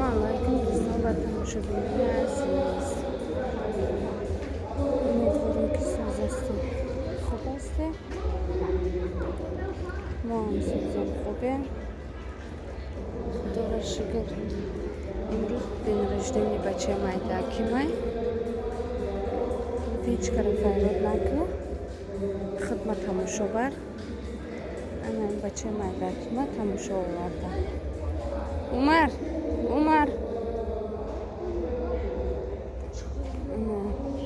Assalomu alaykum do'stlar va tomoshabinlar aziz. Uمیدوارم که siz خوب هستید. ما هم سوزم خوبه. خدا را شکر. امروز دن رجدنی بچه مایداکیمه. هیچ کاری فایده نکرد. خدمت تماشاگر. انا بچه مایداکیمه تماشا آورده. عمر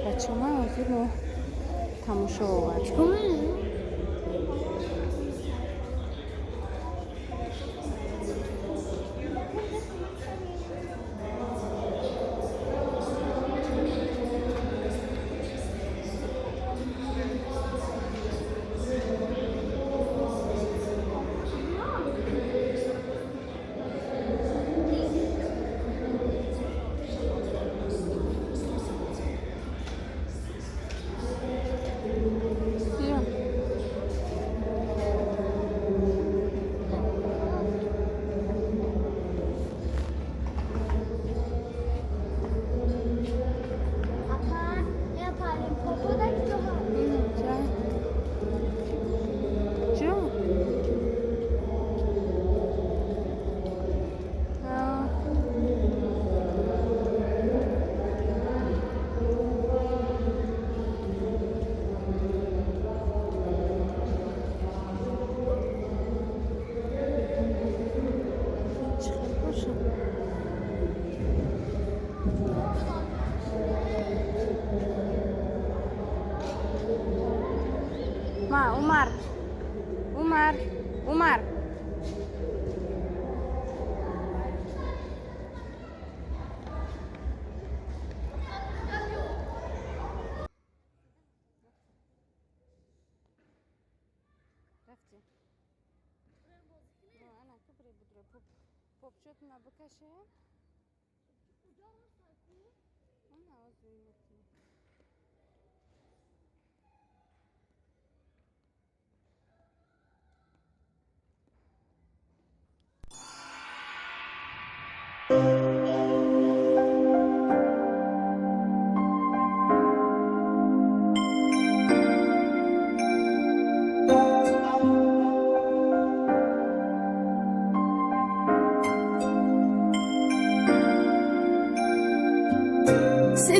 بچه ما از اینو تماشا آورده. عمر رفتی؟ انا كبري بدري بوب شوتنا بكشه انا عاوز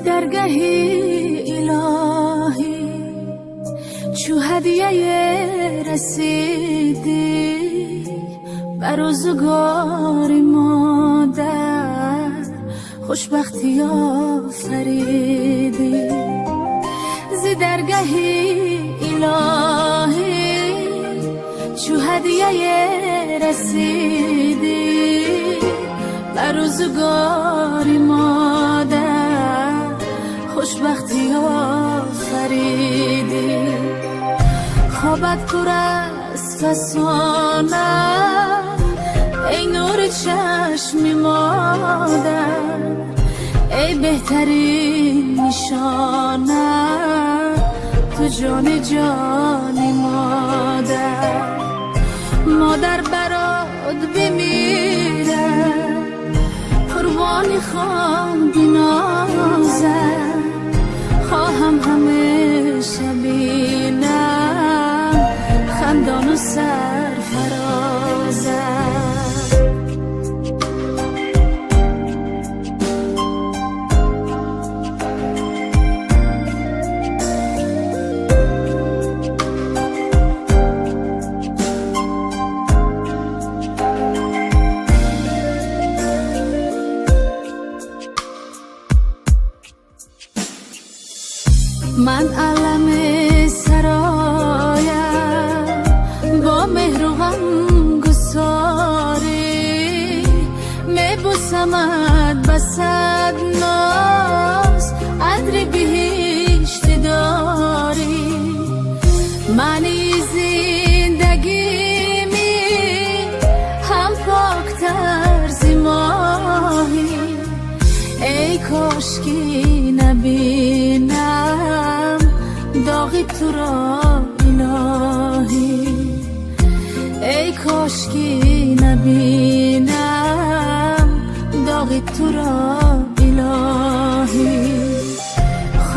درگاهی الهی چو هدیه رسیدی بر روزگار مادر خوشبختی آفریدی ز درگاهی الهی چو هدیه رسیدی بر روزگار مادر خوشبختی آفریدی خوابت پر از فسانه ای نور چشم مادر ای بهترین نشانه تو جان مادر برات بمیره قربانی خوام بنازم خواهم همیشه بینم خندان و سرفرازم من علم سرایم با مهر و غم گساری میبوسمت بسد ناز عطر بهشت داری معنی زندگیمی هم پاکتر ز ماهی ای کاشکی نبینم داغی تو را الهی ای کاشکی نبینم داغی تو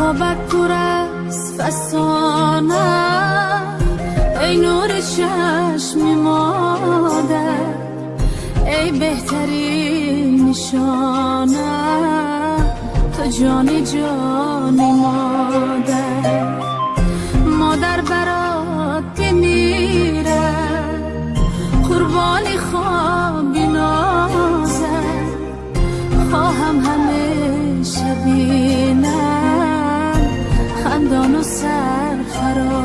خوابت پر از فسانه ای نور چشم مادر، ای بهترین نشانه، تو جان مادر. مادر برات بمیره قربان خواب نازم، خواهم همیشه بینم خندان و سرفرازم،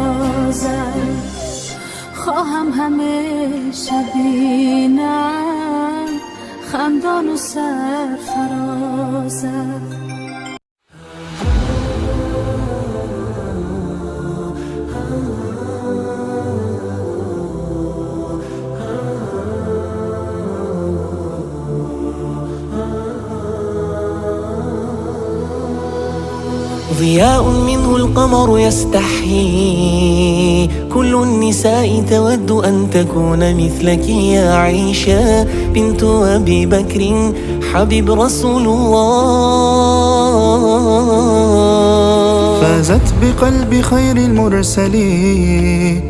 خواهم همیشه بینم خندان و سرفرازم. ضياء منه القمر يستحيي، كل النساء تود أن تكون مثلك يا عائشة بنت أبي بكر حبيب رسول الله. فازت بقلب خير المرسلين،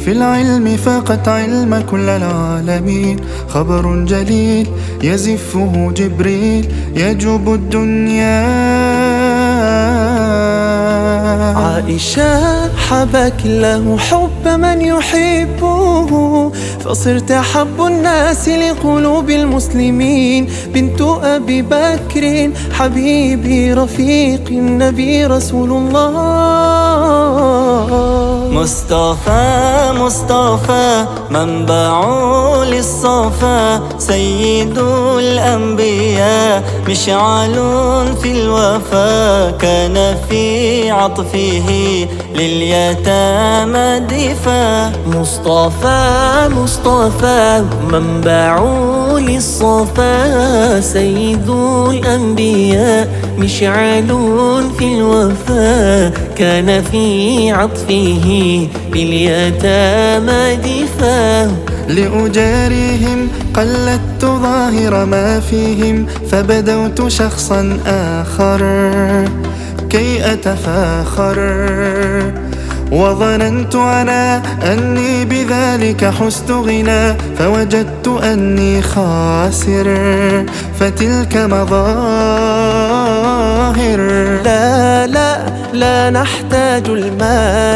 في العلم فاقت علم كل العالمين. خبر جليل يزفه جبريل يجوب الدنيا. عائشة حبك الله حب من يحبه، فصرت أحب الناس لقلوب المسلمين. بنت أبي بكر حبيبي رفيق النبي رسول الله. مصطفى مصطفى منبع للصفا، سيد الأنبياء مشعل في الوفا، كان في عطفه لليتامى دفا. مصطفى مصطفى منبع للصفا، سيد الأنبياء مشعل في الوفا، كان في عطفه باليتامى دفا. لأجاريهم قلدت ظاهر ما فيهم، فبدوت شخصا آخر كي أتفاخر، وظننت أنا أني بذلك حزت غنى، فوجدت أني خاسر، فتلك مظاهر. لا لا لا نحتاج المال.